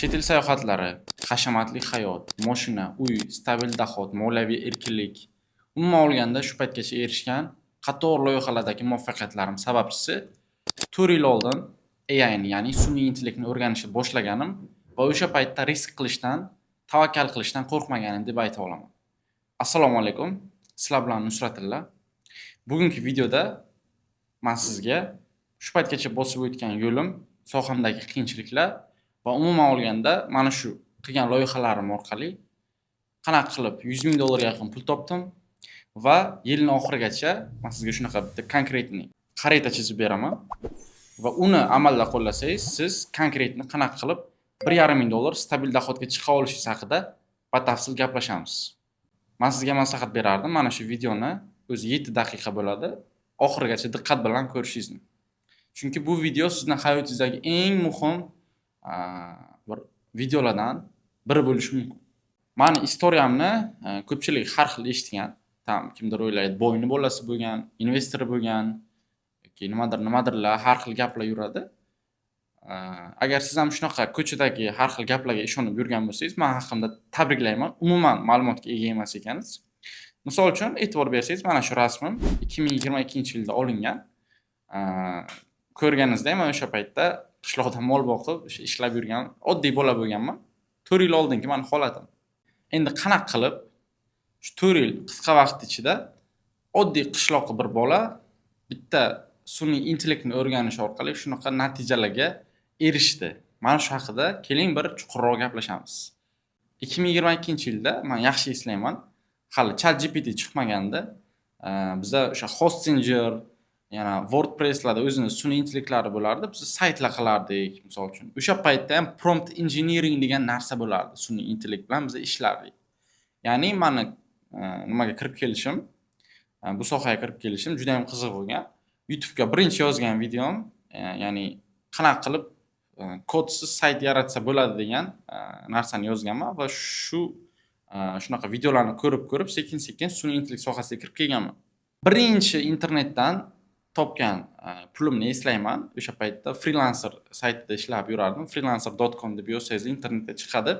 Chet el sayohatlari, hashamatli hayot, mashina, uy, stabil doxod, moliyaviy erkinlik. Umuman olganda shu paytgacha erishgan qator loyihalardagi muvaffaqiyatlarim sababchisi 4 yil oldin AI ni, ya'ni sun'iy intellektni o'rganishni boshlaganim va o'sha paytda risk qilishdan, tavakkal qilishdan qo'rqmaganim deb ayta olaman. Assalomu alaykum. Sizlar bilan Nusratilla. Bugungi videoda men sizga shu paytgacha bosib o'tgan yo'lim, sohamdagi qiyinchiliklar va umuman olganda mana shu qilgan loyihalarim orqali qanaqa qilib 100 ming dollarga yaqin pul topdim va yilning oxirigacha men sizga shunaqa bitta konkretniy xarita chizib beraman va uni amalda qo'llasangiz siz konkretni qanaqa qilib 1,5 ming dollar stabil doxodga chiqa olishingiz haqida batafsil gaplashamiz. Men sizga maslahat berardim, mana shu videoni o'zi 7 daqiqa bo'ladi, oxirigacha diqqat bilan ko'rishingizni. Chunki bu video sizning hayotingizdagi eng muhim bir videolardan biri bo'lishi mumkin. Mani istoriyamni ko'pchilik har xil eshitgan. Kimdir o'ylaydi, boyni bolasi bo'lgan, investor bo'lgan yoki nimadirlar har xil gaplar yuradi. Agar siz ham shunaqa ko'chadagi har xil gaplarga ishonib yurgan bo'lsangiz, men haqimda tabriklayman. Umuman ma'lumotga ega emas ekansiz. Misol uchun e'tibor bersangiz, mana shu rasmim 2022-yilda olingan. Ko'rganingizda men o'sha paytda qishloqda mol boqib, ishlab yurgan oddiy bola bo'lganman. 4 yil oldingi men holatim. Endi qanaqa qilib shu 4 yil qisqa vaqt ichida oddiy qishloqli bir bola bitta sun'iy intellektni o'rganish orqali shunaqa natijalarga erishdi. Mana shu haqida keling bir chuqurroq gaplashamiz. 2022-yilda men yaxshi eslayman, hali ChatGPT chiqmaganda bizda o'sha Hostinger, yana WordPresslarda o'zining sun'iy intellektlari bo'lardi. Biz saytlar qilardik, misol uchun. O'sha paytda ham prompt engineering degan narsa bo'lardi. Sun'iy intellekt bilan biz ishlardik. Ya'ni meni nimaga kirib kelishim, bu sohaga kirib kelishim juda ham qiziq bo'lgan. YouTube'ga birinchi yozgan videom, ya'ni qanaqa qilib kodsiz sayt yaratsa bo'ladi degan narsani yozganman va shunaqa videolarni ko'rib sekin-sekin sun'iy intellekt sohasiga kirib kelganman. Birinchi internetdan topgan pulimni eslayman. O'sha paytda freelancer saytida ishlab yurardim. freelancer.com deb yozsangiz internetga chiqadi.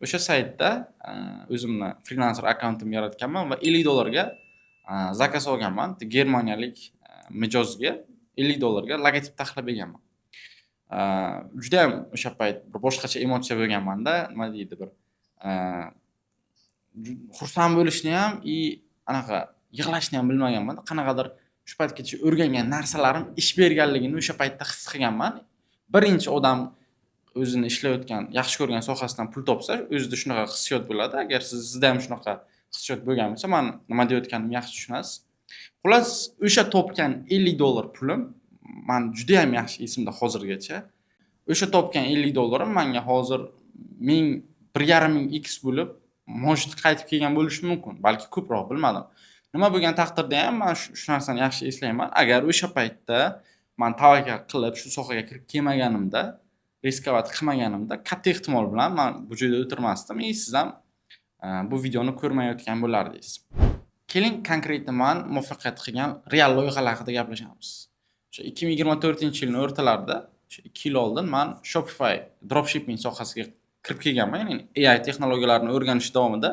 O'sha saytda o'zimni freelancer akkauntimni yaratganman va 50 dollarga zakaz olganman. Germaniyalik mijozga 50 dollarga logotip taxlab berganman. Juda ham o'sha payt bir boshqacha emotsiya bo'lganmanda, nima deydi, bir xursand bo'lishni ham anaqa yig'lashni ham bilmaganman. Qanaqadir shu paytgacha o'rgangan narsalarim ish berganligini o'sha paytda his qilganman. Birinchi odam o'zini ishlayotgan, yaxshi ko'rgan sohasidan pul topsa, o'zida shunaqa hissiyot bo'ladi. Agar sizda ham shunaqa hissiyot bo'lgan bo'lsa, men nima deyotganimni yaxshi tushunasiz. Xullas, o'sha topgan 50 dollar pulim men juda ham yaxshi esimda hozirgacha. O'sha topgan 50 dollarim menga hozir 1,5 ming x bo'lib, moshit qaytib kelgan bo'lishi mumkin. Balki ko'proq, bilmadim. Nima bo'lgan taqdirda ham men shu narsani yaxshi eslayman. Agar o'sha paytda men tavakkal qilib shu sohaga kirib kelmaganimda, riskovat qilmaganimda, katta ehtimol bilan men bu joyda o'tirmasdim. Siz ham bu videoni ko'rmayotgan bo'lardingiz. Keling, konkretni men muvaffaqiyat qilgan real loyihalar haqida gaplashamiz. O'sha 2024-yilning o'rtalarida, o'sha 2 yil oldin men Shopify dropshipping sohasiga kirib kelganman. Ya'ni AI texnologiyalarini o'rganish davomida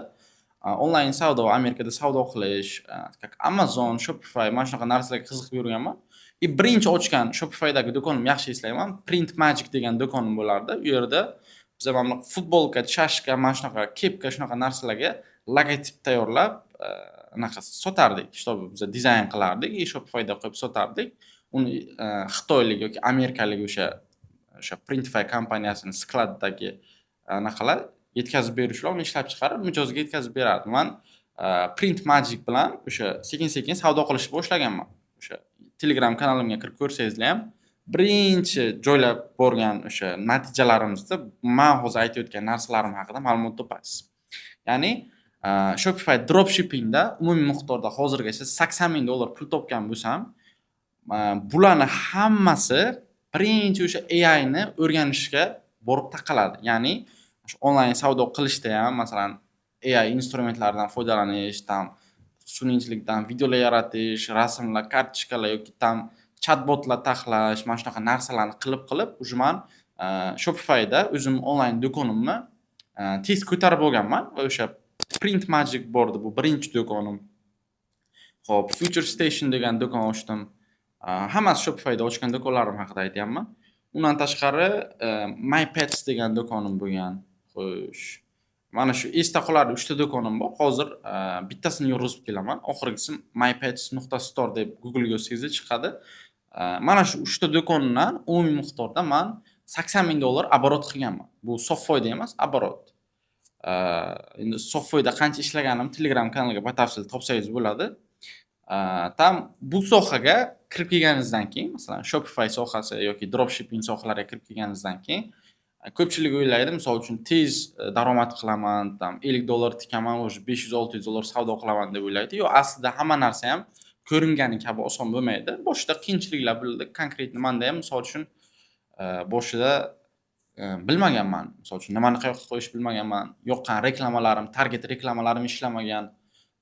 onlayn savdo, Amerikada savdo qilish, Amazon, Shopify, mana shunaqa narsalarga qiziqib yurganman. Birinchi ochgan Shopify'dagi do'konim yaxshi eslayman. Print Magic degan do'konim bo'lardi. U yerda biz mana futbolka, chashka, mana shunaqa kepka, shunaqa narsalarga logotip tayyorlab, anaqa sotardik. Shtobi biz dizayn qilardik, Shopify'da qo'yib sotardik. Uni xitoylik yoki amerikalik o'sha Printify kompaniyasining skladdagi anaqalar yetkazib beruvchilar uni ishlab chiqarib mijozga yetkazib berardi. Men Print Magic bilan o'sha sekin-sekin savdo qilishni boshlaganman. O'sha Telegram kanalimga kirib ko'rsangizlar ham birinchi joylab borgan o'sha natijalarimizda men hozir aytayotgan narsalarim haqida ma'lumot topasiz. Ya'ni Shopify dropshippingda umumiy miqdorda hozirgacha 80 ming dollar pul topgan bo'lsam, bularning hammasi birinchi o'sha AI ni o'rganishga borib taqaladi. Ya'ni shu onlayn savdo qilishda ham, masalan, AI instrumentlaridan foydalanish, sun'iy intellektdan videolar yaratish, rasmlar, kartochkalar yoki chatbotlar taxlash, mana shunaqa narsalarni qilib, ujman Shopify'da o'zim onlayn do'konimni tez ko'tarib olganman va o'sha Print Magic bordi, bu birinchi do'konim. Xo'p, Future Station degan do'kon ochdim. Hammasi Shopify'da ochgan do'konlarim haqida aytyapman. Undan tashqari My Pets degan do'konim bo'lgan. Xo'sh, mana shu esda qolarli 3 ta do'konim bor. Hozir bittasini yurg'izib kelaman. Oxirgisi mypets.store deb Google ga yozsangiz chiqadi. Mana shu 3 ta do'kondan umumiy miqdorda men $80,000 оборот qilganman. Bu sof foyda emas, оборот. Endi sof foyda qancha ishlaganim Telegram kanaliga batafsil topsangiz bo'ladi. Tam bu sohaga kirib kelganingizdan keyin, masalan, Shopify sohasi yoki dropshipping sohalariga kirib kelganingizdan keyin ko'pchilik o'ylaydi, misol uchun tez daromad qilaman, tam $50 tikaman, o'sha $500-600 savdo qilaman deb o'ylaydi. Yo'q, aslida hamma narsa ham ko'ringani kabi oson bo'lmaydi. Boshida qiyinchiliklar bo'ldi. Konkret menda ham misol uchun boshida bilmaganman. Misol uchun nimani qayoqqa qo'yish bilmaganman. Yoqqan reklamalarim, target reklamalarim ishlamagan.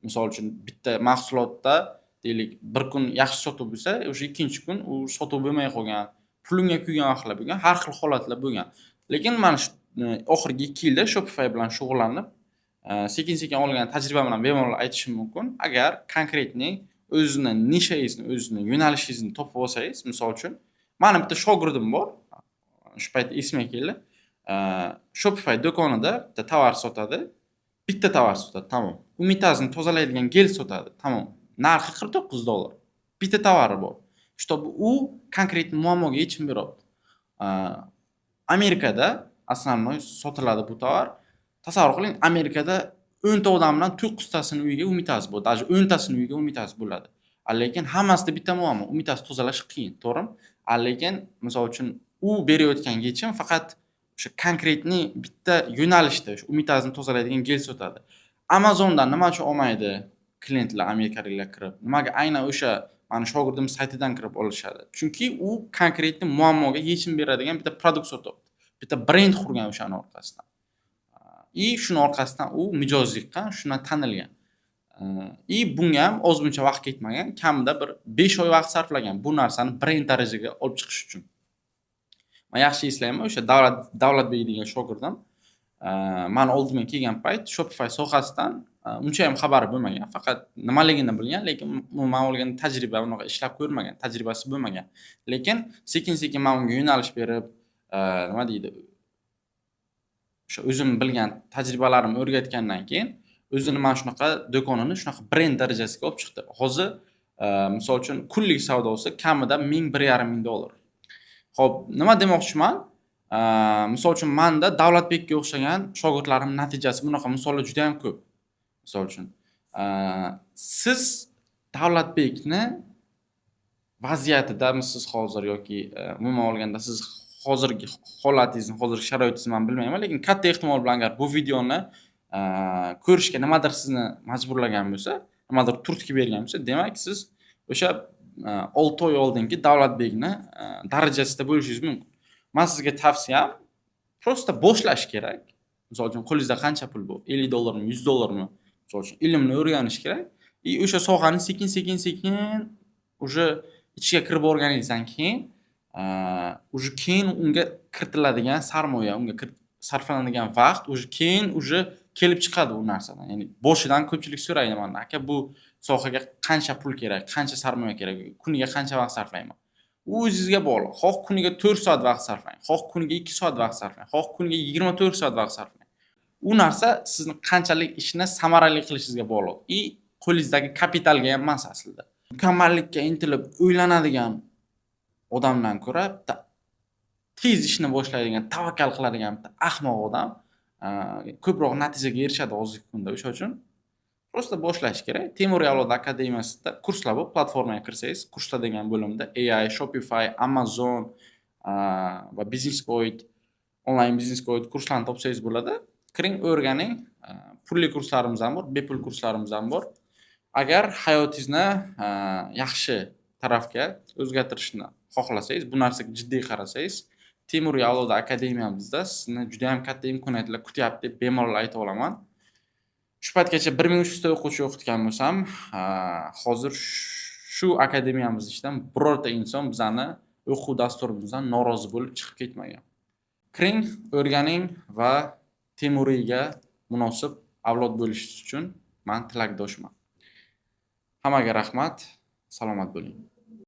Misol uchun bitta mahsulotda deylik bir kun yaxshi sotib bo'lsa, o'sha ikkinchi kun u sotib bo'lmay qolgan, pulimga kuygan vaqtlar bo'lgan, har xil holatlar bo'lgan. Lekin men shu oxirgi 2 yilda Shopify bilan shug'ullanib, sekin-sekin olgan tajriba bilan bemalol aytishim mumkin. Agar konkretni o'zini nishangizni, o'zini yo'nalishingizni topib olsangiz, misol uchun, mening bitta shogirdim bor. Shu payt esimga keldi. Shopify do'konida bitta tovar sotadi. Bitta tovar sotadi, tamom. Unitazini tozalaydigan gel sotadi, tamom. Narxi $49. Bitta tovari bor. Чтобы u konkret muammoga yechim beradi. Amerikada основной sotiladi bu tovar. Tasavvur qiling, Amerikada 10 ta odamdan 9 tasini uyiga unitaz bo'ladi. Даже 10 tasini uyiga unitaz bo'ladi. Lekin hammasida bitta muammo, unitaz tozalash qiyin, to'g'rimi? Lekin misol uchun u berayotgan yechim faqat o'sha konkretni bitta yo'nalishda o'sha unitazni tozalaydigan gel sotadi. Amazondan nima uchun olmaydi klientlar, amerikaliklar kirib? Nimaga aynan o'sha mani shogirdim saytidan kirib olishadi? Chunki u konkretni muammoga yechim beradigan bitta produkt sotyapti. Bitta brend qurgan o'shaning orqasidan. Shuni orqasidan u mijozlik qilgan, shundan tanilgan. Bunga ham ozmuncha vaqt ketmagan, kamida bir 5 oy vaqt sarflagan bu narsani brend darajaga olib chiqish uchun. Men yaxshi eslayman, o'sha Davlatbek degan shogirdim men oldimga kelgan payt Shopify sohasidan uncha ham xabari bo'lmagan, faqat nimaligini bilgan, lekin men olgan tajriba unaqa ishlab ko'rmagan, tajribasi bo'lmagan. Lekin sekin-sekin men unga yo'nalish berib, nima deydi, o'sha o'zim bilgan tajribalarimni o'rgatgandan keyin o'zini mana shunaqa do'konini shunaqa brend darajasiga olib chiqdi. Hozir misol uchun kunlik savdosi kamida $1,500,000. Xo'p, nima demoqchiman? Misol uchun menda Davlatbekka o'xshagan shogirdlarim natijasi bunaqa misollar juda ham ko'p. Misol uchun, siz Davlatbekni vaziyatidamisiz hozir yoki umuman olganda siz hozirgi holatingizni, hozirgi sharoitingizni men bilmayman, lekin katta ehtimol bilan agar bu videoni ko'rishga nimadir sizni majburlagan bo'lsa, nimadir turtki bergan bo'lsa, demak siz o'sha 6 oy oldingi Davlatbekni darajasida bo'lishingiz mumkin. Men sizga tavsiyam prosta boshlash kerak. Misol uchun qo'lingizda qancha pul bor? $50 mi, $100 mi? Misol uchun ilmni o'rganish kerak. O'sha sohani sekin o'sha ichiga kirib o'rganingizdan keyin, o'sha keyin unga kiritiladigan sarmoya, unga sarflanadigan vaqt o'sha keyin o'sha kelib chiqadi u narsadan. Ya'ni boshidan ko'pchilik so'raydi mendan, aka bu sohaga qancha pul kerak, qancha sarmoya kerak, kuniga qancha vaqt sarflayman? U o'zingizga bog'liq. Xoh kuniga 4 soat vaqt sarflang, xoh kuniga 2 soat vaqt sarflang, xoh kuniga 24 soat vaqt sarflang. U narsa sizni qanchalik ishni samarali qilishingizga bog'liq. Qo'lingizdagi kapitalga ham emas aslida. Mukammallikka intilib o'ylanadigan odamdan ko'ra tez ishni boshlaydigan, tavakkal qiladigan bitta ahmoq odam ko'proq natijaga erishadi hozirgi kunda. O'sha uchun prosta boshlash kerak. Temuriy avlod akademiyasida kurslar bor, platformaga kirsangiz, kurslar degan bo'limda AI, Shopify, Amazon va Business-Koid, onlayn Business-Koid kurslarni topsangiz bo'ladi. Kiring, o'rganing. Pulli kurslarimiz ham bor, bepul kurslarimiz ham bor. Agar hayotingizni yaxshi tarafga o'zgartirishni xohlasangiz, bu narsaga jiddiy qarasangiz, Temuriy avlod akademiyamizda sizni juda ham katta imkoniyatlar kutyapti deb bemalol ayta olaman. Shu paytgacha 1300 ta o'quvchi o'qitgan bo'lsam, hozir shu akademiyamiz ichidan birorta inson bizani o'quv dasturimizdan norozi bo'lib chiqib ketmagan. Kiring, o'rganing va Temuriyga munosib avlod bo'lishingiz uchun men tilakdoshman. Hammaga rahmat. Salomat bo'ling.